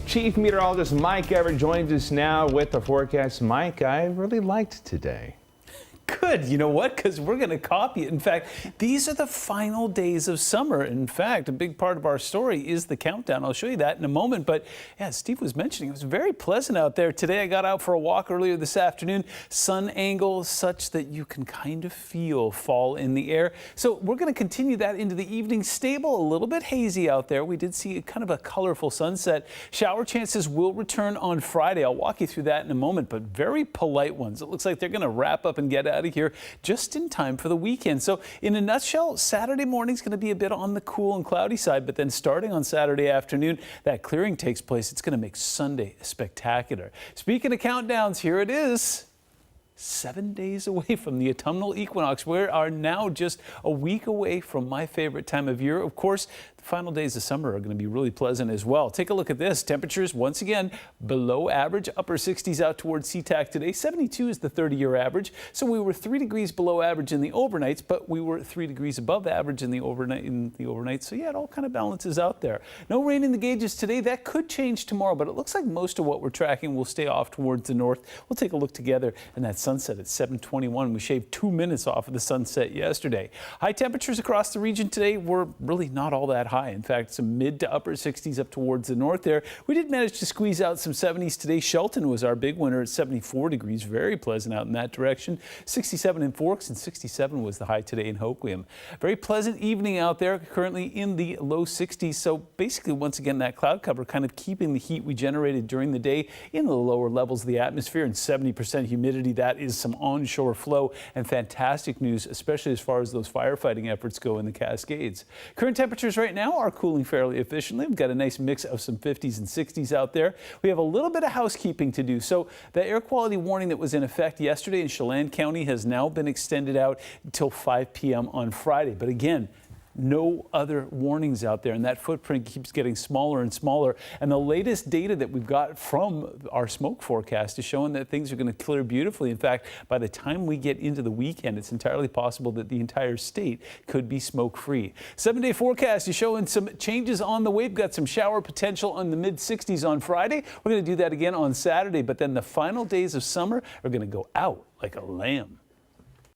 Chief Meteorologist Mike Everett joins us now with the forecast. Mike, I really liked today. Good. You know what? Because we're going to copy it. In fact, these are the final days of summer. In fact, a big part of our story is the countdown. I'll show you that in a moment. But yeah, Steve was mentioning it was very pleasant out there today. I got out for a walk earlier this afternoon. Sun angle such that you can kind of feel fall in the air. So we're going to continue that into the evening. Stable, a little bit hazy out there. We did see kind of a colorful sunset. Shower chances will return on Friday. I'll walk you through that in a moment, but very polite ones. It looks like they're going to wrap up and get out of here just in time for the weekend. So in a nutshell, Saturday morning is going to be a bit on the cool and cloudy side, but then starting on Saturday afternoon, that clearing takes place. It's going to make Sunday spectacular. Speaking of countdowns, here it is. 7 days away from the autumnal equinox. We are now just a week away from my favorite time of year. Of course, the final days of summer are going to be really pleasant as well. Take a look at this. Temperatures, once again, below average, upper 60s out towards SeaTac today. 72 is the 30-year average. So we were 3 degrees below average in the overnights, but we were 3 degrees above average in the overnight. So yeah, it all kind of balances out there. No rain in the gauges today. That could change tomorrow, but it looks like most of what we're tracking will stay off towards the north. We'll take a look together, and that sunset at 7:21. We shaved 2 minutes off of the sunset yesterday. High temperatures across the region today were really not all that high. In fact, some mid to upper 60s up towards the north there. We did manage to squeeze out some 70s today. Shelton was our big winner at 74 degrees. Very pleasant out in that direction. 67 in Forks and 67 was the high today in Hoquiam. Very pleasant evening out there, currently in the low 60s. So basically, once again, that cloud cover kind of keeping the heat we generated during the day in the lower levels of the atmosphere, and 70% humidity. That is some onshore flow and fantastic news, especially as far as those firefighting efforts go in the Cascades. Current temperatures right now are cooling fairly efficiently. We've got a nice mix of some 50s and 60s out there. We have a little bit of housekeeping to do. So the air quality warning that was in effect yesterday in Chelan County has now been extended out until 5 p.m. on Friday. But again, no other warnings out there, and that footprint keeps getting smaller and smaller. And the latest data that we've got from our smoke forecast is showing that things are going to clear beautifully. In fact, by the time we get into the weekend, it's entirely possible that the entire state could be smoke-free. 7-day forecast is showing some changes on the way. We've got some shower potential on the mid-60s on Friday. We're going to do that again on Saturday, but then the final days of summer are going to go out like a lamb.